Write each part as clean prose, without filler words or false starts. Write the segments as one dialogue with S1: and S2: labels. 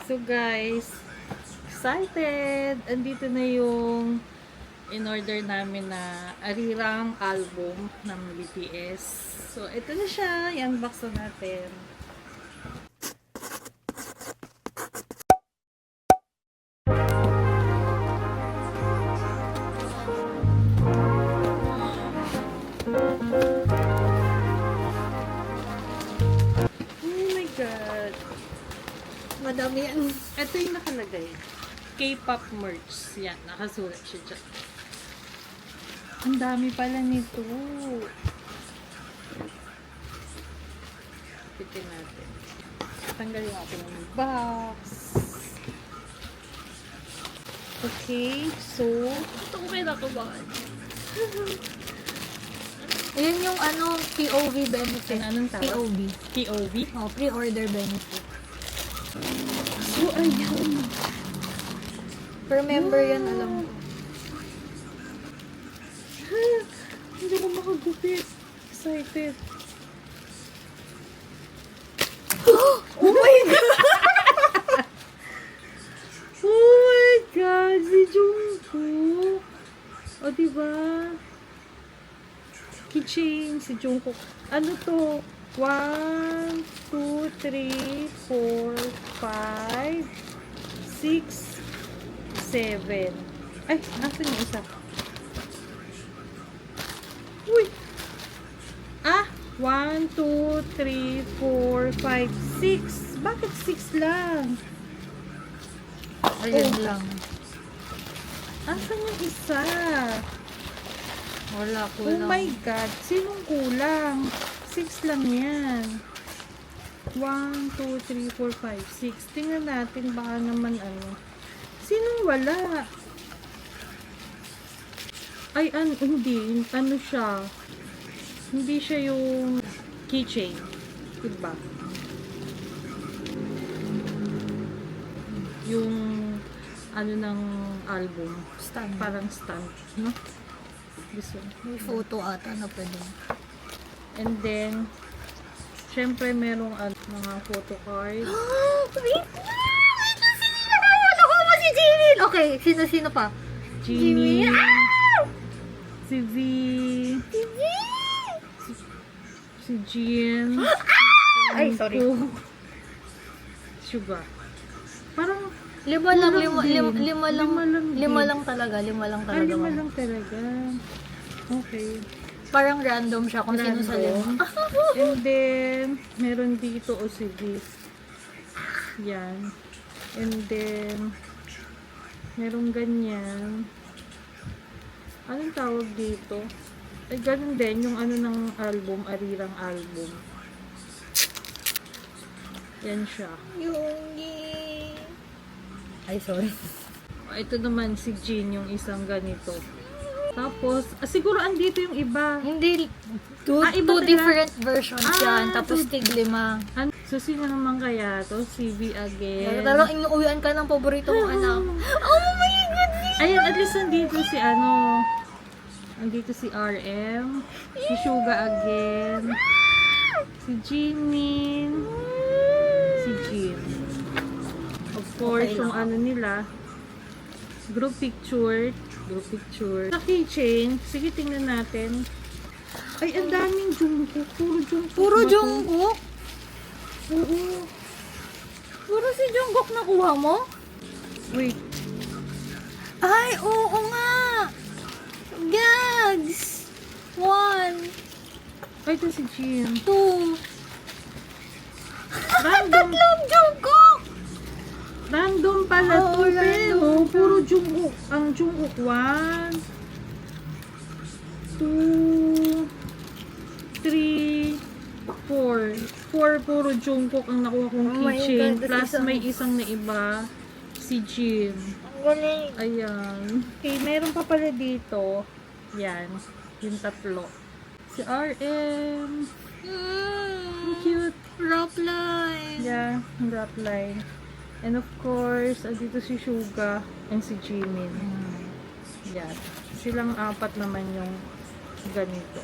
S1: So guys, excited! Andito na yung in-order namin na arirang album ng BTS. So ito na siya, i-unbox na natin. Oh my God!
S2: Madami yan.
S1: Ito yung nakalagay. K-pop merch. Yan, nakasulat siya dyan. Ang dami pala nito. Pitin natin. Tanggalin natin yung box. Okay, so,
S2: Ito ko kinakabahan. Ayan yung POV benefit.
S1: Anong tawag?
S2: POV.
S1: POV?
S2: Oh, pre-order benefit.
S1: So, ayan.
S2: Per member yan, alam ko.
S1: Hindi ko makagupit. Excited.
S2: Oh my God!
S1: Oh my God! Si Jungkook. O, diba? Keychain, si Jungkook. Ano to? 1, 2, 3, 4, 5, 6, 7. Ay, nasan yung isa? Uy! Ah! 1, 2, 3, 4, 5, 6. Bakit 6 lang?
S2: Ayan lang.
S1: Asan yung isa?
S2: Wala ko
S1: Oh
S2: lang.
S1: my God! Sinong kulang? 6 lang yan. 1, 2, 3, 4, 5, 6. Tingnan natin baka naman ano. Sinong wala? Ay, hindi. Ano siya? Hindi siya yung keychain. Diba? Yung ano ng album.
S2: Stand.
S1: Parang stamp. No? This one.
S2: May photo ata na pwede.
S1: And then, syempre merong mga photo cards.
S2: Wait na! Ito sino nakawala ko ba si Jimin? Okay, sino-sino pa?
S1: Jimmy, si V,
S2: Si Jimin!
S1: si Jin,
S2: Ay, sorry.
S1: Sugar. Parang,
S2: Lima lang
S1: Kulang din.
S2: lima lang
S1: Lima lang din.
S2: talaga. Lima lang talaga.
S1: lima lang talaga. Okay.
S2: Parang random siya kung sino sa lima.
S1: And then, meron dito o si V. Yan. And then, merong ganyan. Anong tawag dito? Ay, ganun din. Yung ano ng album, arirang album. Yan siya.
S2: Yungi. Ay, sorry.
S1: Ito naman si Jin, yung isang ganito. Tapos, siguro andito yung iba.
S2: Hindi. Two,
S1: Iba
S2: two
S1: talaga.
S2: different versions yan. Tapos
S1: two-
S2: tig lima.
S1: So, sino naman kaya to? Si V again.
S2: Talagang inuuwian ka ng paborito mong anak. Oh my God!
S1: Ayan, at least nandito si ano. Nandito si RM. Si Suga again. Si Jimin. Si Jin. Of course,
S2: Okay
S1: yung
S2: lang.
S1: ano nila. Group picture. Group picture. Sa keychain. Sige, tingnan natin. Ay, ang daming Jungkook. Puro Jungkook.
S2: Puro
S1: ba to?
S2: Jungkook?
S1: Oo.
S2: Puro si Jungkook nakuha mo?
S1: Wait.
S2: Ay, oo nga! Gags! 1,
S1: Ay, ito si Jin.
S2: 2,
S1: Random.
S2: tatlong Jungkook!
S1: Random pala
S2: Oo,
S1: to,
S2: random
S1: pero
S2: siya.
S1: puro Jungkook. Ang Jungkook, 1, 2, 3, 4. 4 puro Jungkook ang nakuha kong
S2: Oh my
S1: keychain.
S2: God,
S1: Plus
S2: isang-
S1: may isang na iba, si Jin.
S2: Ang galing.
S1: Ayan. Okay, meron pa pala dito. Yan. Yung tatlo. Si RM. Ang cute.
S2: Rock line.
S1: Yeah, ang rap line. And of course, dito si Suga and si Jimin. Yan. Silang apat naman yung ganito.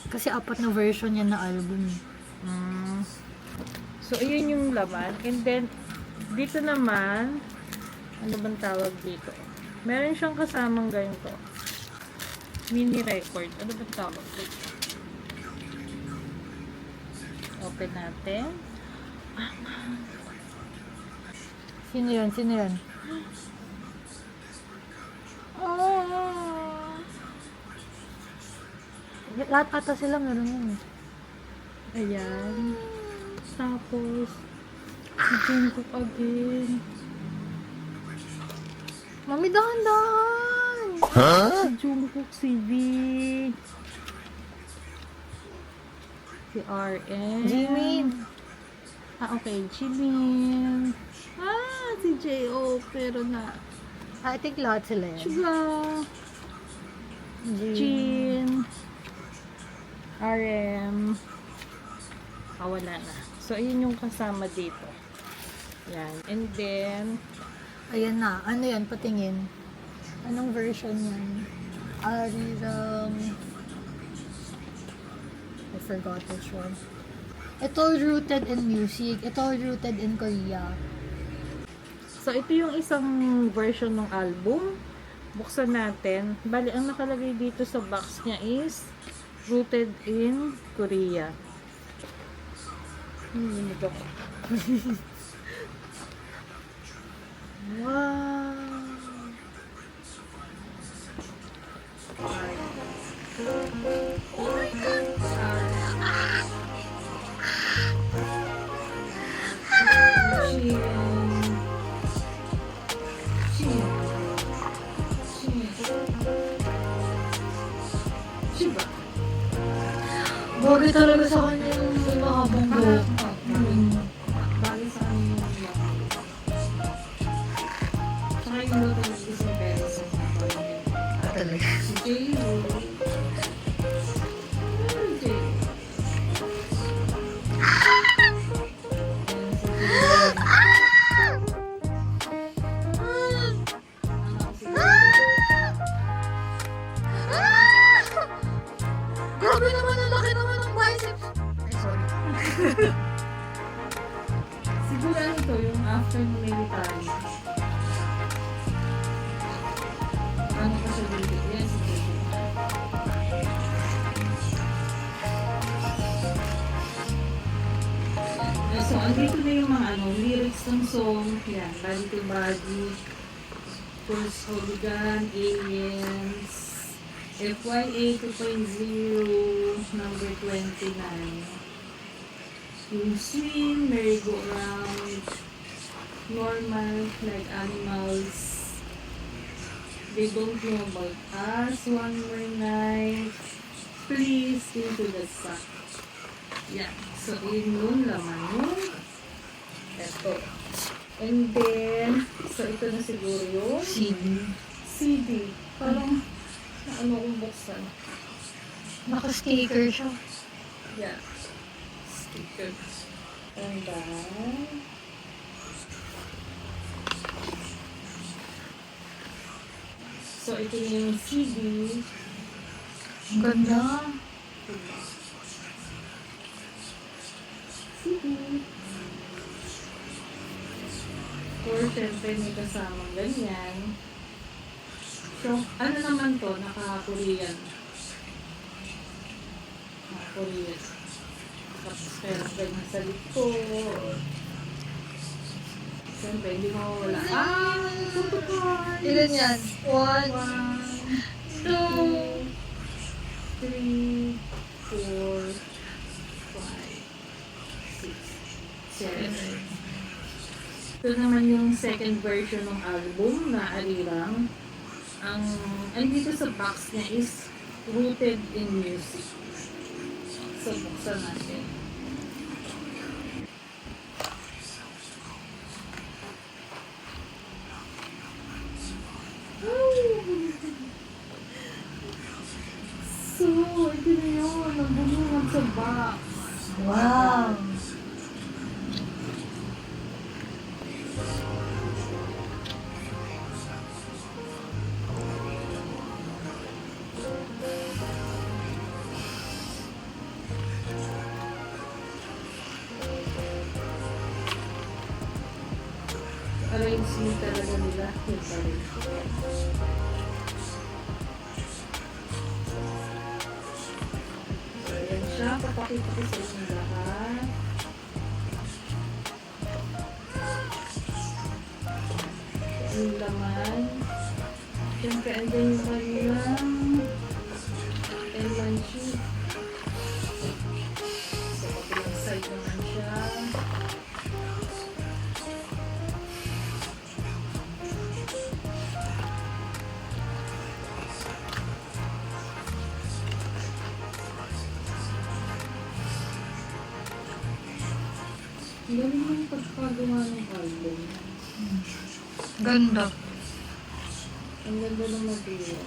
S2: Kasi apat na version yan na album.
S1: Mm. So, ayun yung laman. And then, dito naman, ano bang tawag dito? Meron siyang kasamang ganito. Mini record. Ano bang tawag dito? Open natin.
S2: Sino yun? Sino yun? Lahat ata sila meron yun.
S1: Ayan. Tapos, si Jungkook again.
S2: Mami, dahan-dahan!
S1: Si Jungkook, si V. Si RM.
S2: Jimin!
S1: Ah, okay. Jimin. Ah, si J.O. Pero na.
S2: I think lahat sila yan.
S1: Suga. Jin. RM. Wala na. So, ayun yung kasama dito. Yan. And then,
S2: Ayan na. Ano yan? Patingin. Anong version yan? Ariram... I forgot which one. Ito rooted in music. Ito rooted in Korea.
S1: so ito yung isang version ng album. Buksan natin. Bali, ang nakalagay dito sa box niya is rooted in Korea. Ito ko.
S2: Wow! Bagay talaga sa kanya yung mahabang buhok.
S1: Bagay sa kanya yung saka yung luto ng isang beses
S2: Talaga.
S1: si J.O.
S2: Grabe naman, ang laki naman ng biceps. Ay, sorry.
S1: Siguro ito yung after ng military. Ano pa sa video? Yan si J.O. So, andito na yung mga lyrics ng song. Yan, Body to Body, First Hooligan, Aliens, FYA 2.0, number 29. Yung Swing, Merry-Go-Round, Normal, Like Animals, They Don't Know About Us, One More Night, Please, Into the Sun. Yan. So, yun yung laman yung eto. And then, so ito na siguro yung CD. Parang, ano kong buksan.
S2: Naka-sticker siya.
S1: Yeah. Sticker. And then, so ito na yung CD.
S2: Ang ganda.
S1: CD. Or, syempre, may kasamang ganyan. So, ano naman to? Naka-Korean. Naka-Korean. Tapos, meron ganyan sa likod. Siyempre, hindi mawawala. Photo card!
S2: Ilan yan? 1,
S1: 2, 3, 4, 5, 6, 7. Ito naman yung second version ng album na Arirang. Ang dito sa box niya is rooted in music. So, buksan natin. So, ito na yun. Ang bumungad sa box.
S2: wow.
S1: arrangement talaga nila. Yun pa rin. So, yan siya. Papakita ko sa inyo lahat. Yung laman. Siyempre, andyan yung kanilang L1 sheet. So, kabilang side naman siya. Ang galing yung pagkagawa ng album.
S2: Ganda.
S1: Ang ganda ng material.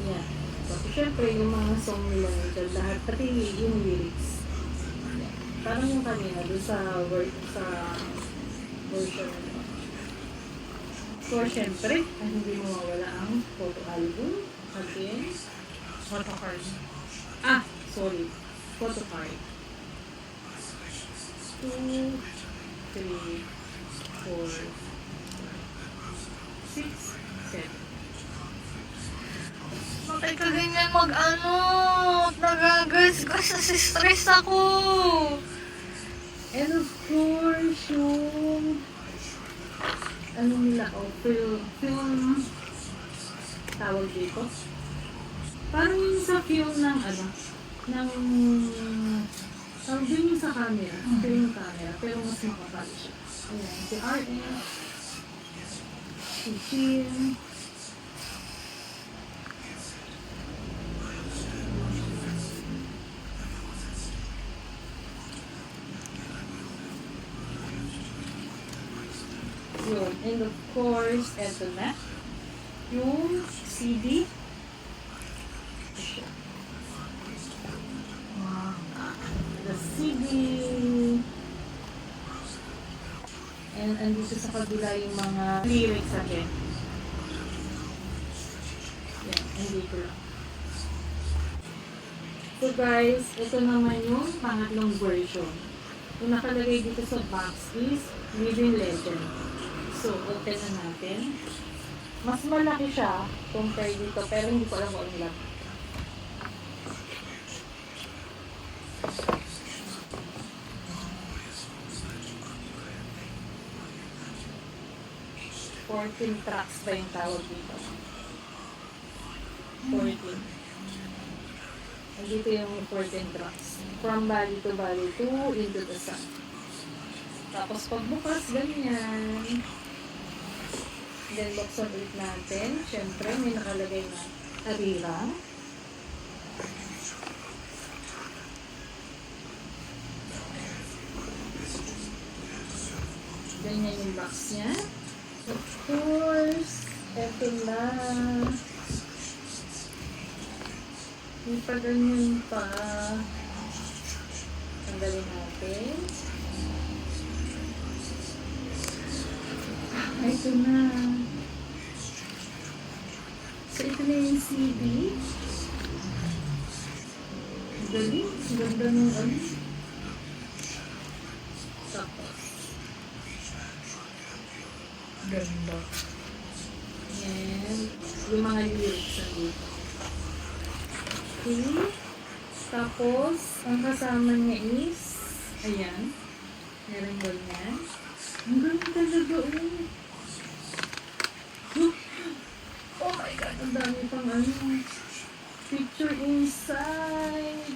S1: Yan. Tapos syempre yung mga song nila nito, lahat, pati yung lyrics. Yan. Parang yung kanina, doon sa version nito. So syempre, ay hindi mawawala ang photo album. Again,
S2: Photo card.
S1: sorry. Photo card. 2, 3, 4, 6, 7.
S2: Bakit ka ganyan mag-ano? Nagagasgas na si stress ako.
S1: And of course, yung ano nila, film tawag dito. Parang yung sa film ng ng tawag din yung sa camera, film camera, pero mas makapal siya. Ayan, si RM, si Jim, yun. And of course, eto na. Yung CD. The CD. And andito sa kabila yung mga lyrics again. Yan, andito lang. So guys, ito naman yung pangatlong version. Yung nakalagay dito sa box is Living Legend. So, open na natin. Mas malaki siya compare dito, pero hindi ko alam kung ano lang. Fourteen tracks ba yung tawag dito? 14. Andito yung 14 tracks. From Valley to Valley to Into the Sun. Tapos pagbukas, ganyan. Then, buksan ulit natin. Siyempre, may nakalagay na arira. Ganyan yung box niya. Of course, eto na. May pa ganyan pa. Tanggalin natin. Ito na. So, ito na yung CD. Galing. Ganda ng ano. Tapos.
S2: Ganda.
S1: And yung mga lyrics na dito. Okay. Tapos, ang kasama niya is, ayan. Meron ganyan. Ang ganda talaga, oh.
S2: Oh my God.
S1: Ang dami pang ano. Picture inside.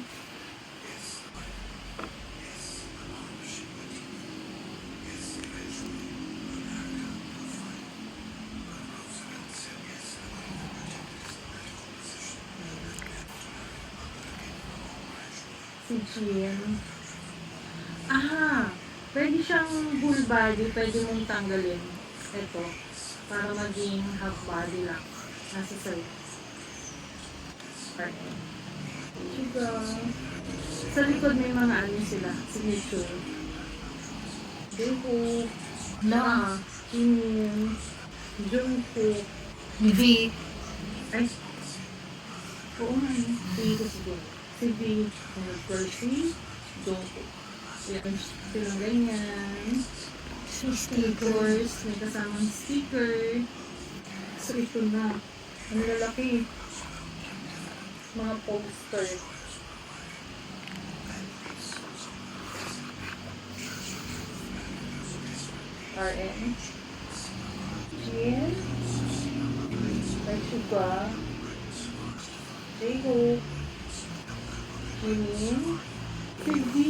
S1: Si Jim. Pwede siyang full body, pwede mong tanggalin. Ito. Para maging half body lang. Nasa side. Okay. Chiga. Sa likod may mga ano sila. Signature. Jungkook.
S2: Na.
S1: Jimin. Jungkook.
S2: V.
S1: Ay. Oo nga. Dito siguro. Si D, Percy, Doko. Yan, silang ganyan. Stickers, may kasamang sticker. So, ito na. Ang lalaki. Mga poster. RN. Jean. Suga. J-Hope. Jimin. Sigi.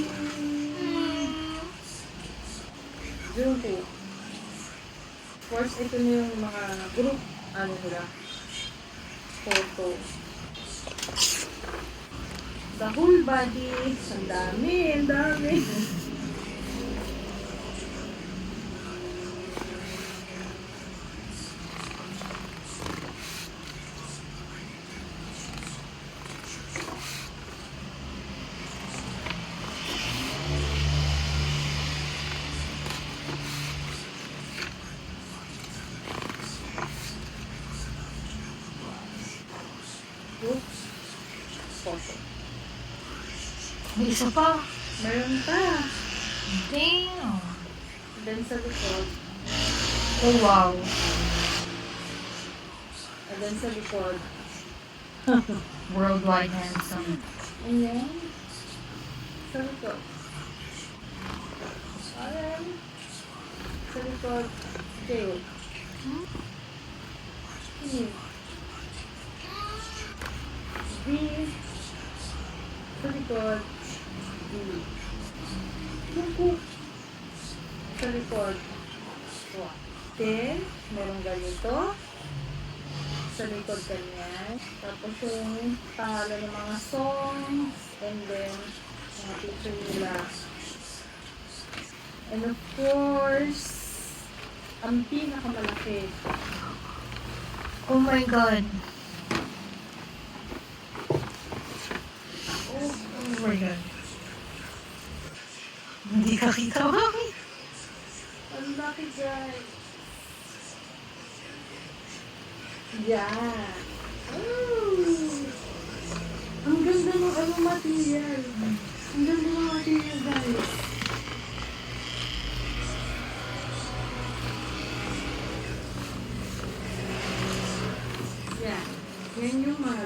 S1: Jungkook. Of course, ito na yung mga group. Ano nila? Photo. The whole body. Ang dami, ang dami. Group. Photo.
S2: May isa pa.
S1: Meron pa.
S2: Damn.
S1: Then sa likod.
S2: Oh, wow.
S1: And then sa likod.
S2: Worldwide handsome.
S1: Ayan. Sa likod. Ayan. Sa likod. Jail. Here. B. Sa likod. B. Jungkook. Sa likod. Wow. Then, merong ganito. Sa likod ganyan. Tapos yung pangalan ng mga songs. And then, mga picture nila. And of course, ang pinakamalaki.
S2: Oh my God. Oh my God. Hindi ka kita, bakit?
S1: Ang laki, guys. Yeah. Oh. Ang ganda ng ano material. Ang ganda ng material, guys. Yeah. Yan yung mga